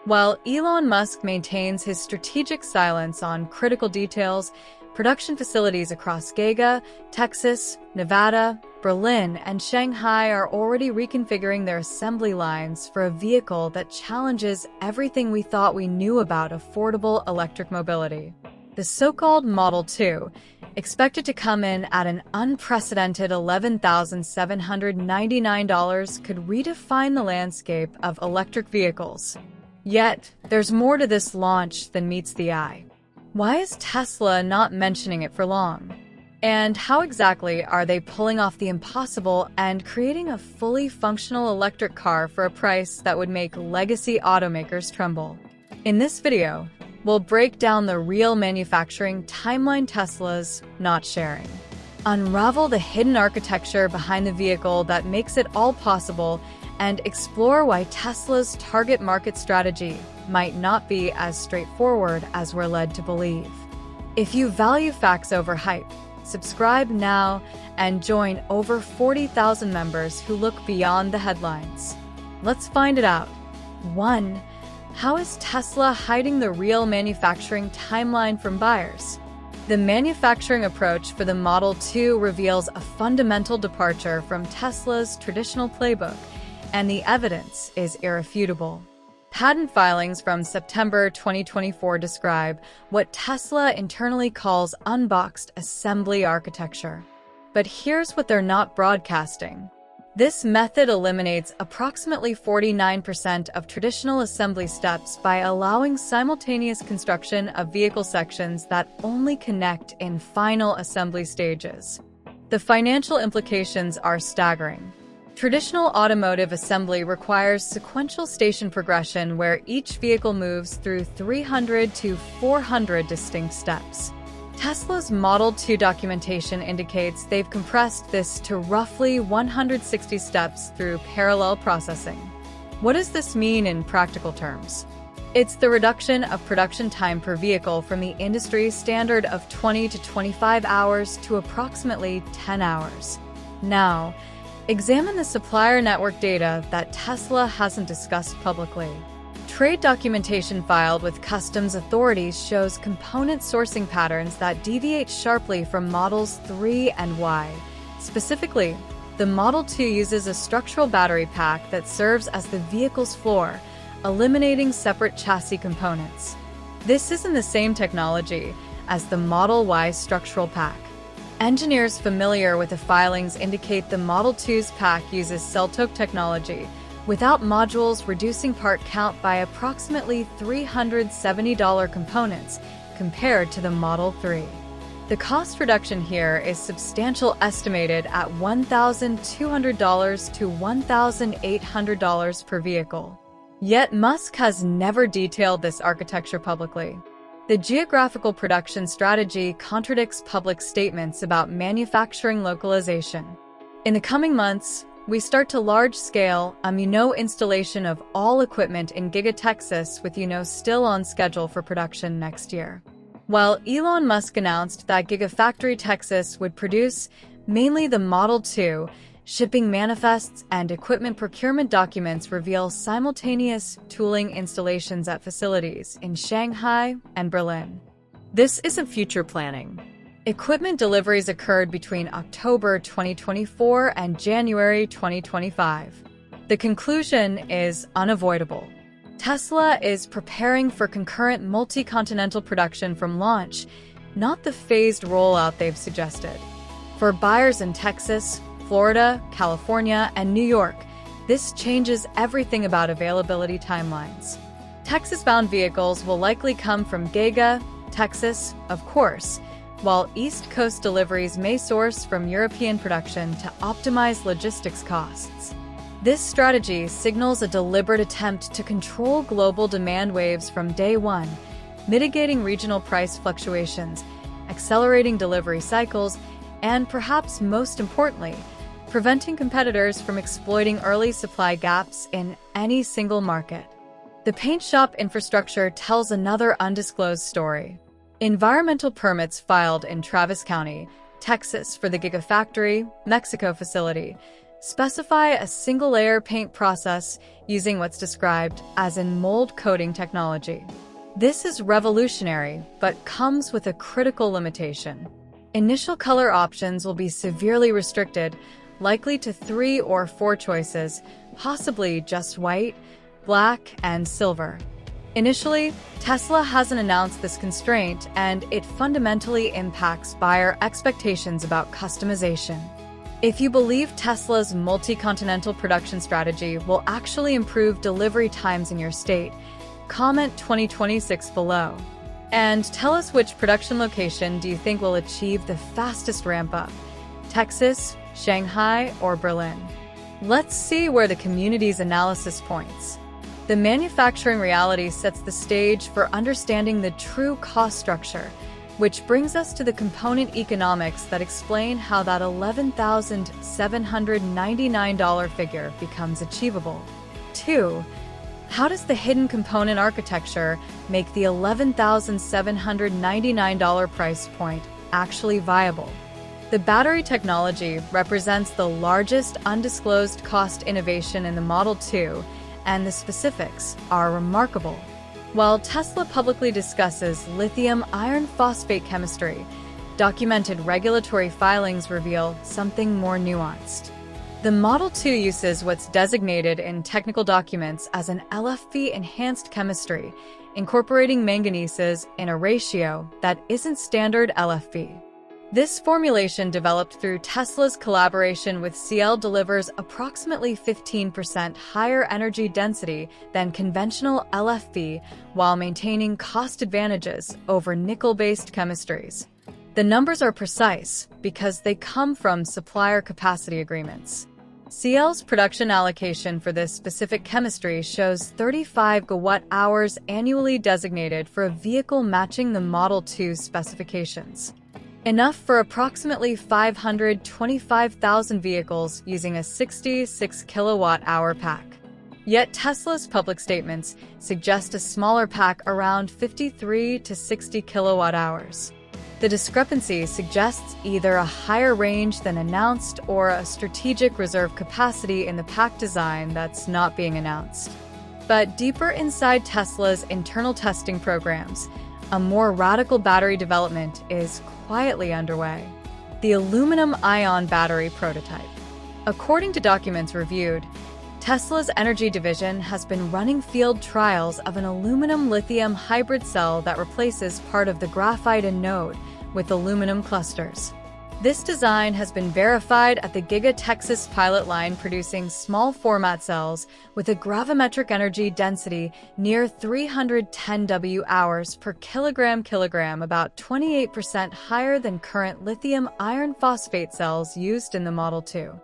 While Elon Musk maintains his strategic silence on critical details, production facilities across Giga, Texas, Nevada, Berlin, and Shanghai are already reconfiguring their assembly lines for a vehicle that challenges everything we thought we knew about affordable electric mobility. The so-called Model 2, expected to come in at an unprecedented $11,799, could redefine the landscape of electric vehicles. Yet, there's more to this launch than meets the eye. Why is Tesla not mentioning it for long? And how exactly are they pulling off the impossible and creating a fully functional electric car for a price that would make legacy automakers tremble? In this video, we'll break down the real manufacturing timeline Tesla's not sharing, unravel the hidden architecture behind the vehicle that makes it all possible, and explore why Tesla's target market strategy might not be as straightforward as we're led to believe. If you value facts over hype, subscribe now and join over 40,000 members who look beyond the headlines. Let's find it out. 1. How is Tesla hiding the real manufacturing timeline from buyers? The manufacturing approach for the Model 2 reveals a fundamental departure from Tesla's traditional playbook, and the evidence is irrefutable. Patent filings from September 2024 describe what Tesla internally calls unboxed assembly architecture. But here's what they're not broadcasting. This method eliminates approximately 49% of traditional assembly steps by allowing simultaneous construction of vehicle sections that only connect in final assembly stages. The financial implications are staggering. Traditional automotive assembly requires sequential station progression where each vehicle moves through 300 to 400 distinct steps. Tesla's Model 2 documentation indicates they've compressed this to roughly 160 steps through parallel processing. What does this mean in practical terms? It's the reduction of production time per vehicle from the industry standard of 20 to 25 hours to approximately 10 hours. Now, examine the supplier network data that Tesla hasn't discussed publicly. Trade documentation filed with customs authorities shows component sourcing patterns that deviate sharply from Models 3 and Y. Specifically, the Model 2 uses a structural battery pack that serves as the vehicle's floor, eliminating separate chassis components. This isn't the same technology as the Model Y structural pack. Engineers familiar with the filings indicate the Model 2's pack uses Sale.The technology, without modules, reducing part count by approximately $370 components compared to the Model 3. The cost reduction here is substantial, estimated at $1,200 to $1,800 per vehicle. Yet Musk has never detailed this architecture publicly. The geographical production strategy contradicts public statements about manufacturing localization. In the coming months, we start to large-scale installation of all equipment in Giga Texas, with still on schedule for production next year. While Elon Musk announced that Gigafactory Texas would produce mainly the Model 2, shipping manifests and equipment procurement documents reveal simultaneous tooling installations at facilities in Shanghai and Berlin. This isn't future planning. Equipment deliveries occurred between October 2024 and January 2025. The conclusion is unavoidable. Tesla is preparing for concurrent multi-continental production from launch, not the phased rollout they've suggested. For buyers in Texas, Florida, California, and New York, this changes everything about availability timelines. Texas-bound vehicles will likely come from Giga, Texas, of course, while East Coast deliveries may source from European production to optimize logistics costs. This strategy signals a deliberate attempt to control global demand waves from day one, mitigating regional price fluctuations, accelerating delivery cycles, and perhaps most importantly, preventing competitors from exploiting early supply gaps in any single market. The paint shop infrastructure tells another undisclosed story. Environmental permits filed in Travis County, Texas for the Gigafactory, Mexico facility specify a single-layer paint process using what's described as in mold coating technology. This is revolutionary, but comes with a critical limitation. Initial color options will be severely restricted, likely to 3 or 4 choices, possibly just white, black, and silver. Initially, Tesla hasn't announced this constraint, and it fundamentally impacts buyer expectations about customization. If you believe Tesla's multi-continental production strategy will actually improve delivery times in your state, comment 2026 below. And tell us which production location do you think will achieve the fastest ramp-up: Texas, Shanghai, or Berlin? Let's see where the community's analysis points. The manufacturing reality sets the stage for understanding the true cost structure, which brings us to the component economics that explain how that $11,799 figure becomes achievable. 2. How does the hidden component architecture make the $11,799 price point actually viable? The battery technology represents the largest undisclosed cost innovation in the Model 2, and the specifics are remarkable. While Tesla publicly discusses lithium iron phosphate chemistry, documented regulatory filings reveal something more nuanced. The Model 2 uses what's designated in technical documents as an LFP-enhanced chemistry, incorporating manganeses in a ratio that isn't standard LFP. This formulation, developed through Tesla's collaboration with Sale, delivers approximately 15% higher energy density than conventional LFP while maintaining cost advantages over nickel-based chemistries. The numbers are precise because they come from supplier capacity agreements. Sale's production allocation for this specific chemistry shows 35 GWh annually designated for a vehicle matching the Model 2 specifications. Enough for approximately 525,000 vehicles using a 66 kilowatt-hour pack. Yet Tesla's public statements suggest a smaller pack around 53 to 60 kilowatt-hours. The discrepancy suggests either a higher range than announced or a strategic reserve capacity in the pack design that's not being announced. But deeper inside Tesla's internal testing programs, a more radical battery development is quietly underway: the aluminum-ion battery prototype. According to documents reviewed, Tesla's energy division has been running field trials of an aluminum-lithium hybrid cell that replaces part of the graphite anode with aluminum clusters. This design has been verified at the Giga Texas pilot line, producing small format cells with a gravimetric energy density near 310 Wh per kilogram, about 28% higher than current lithium iron phosphate cells used in the Model 2.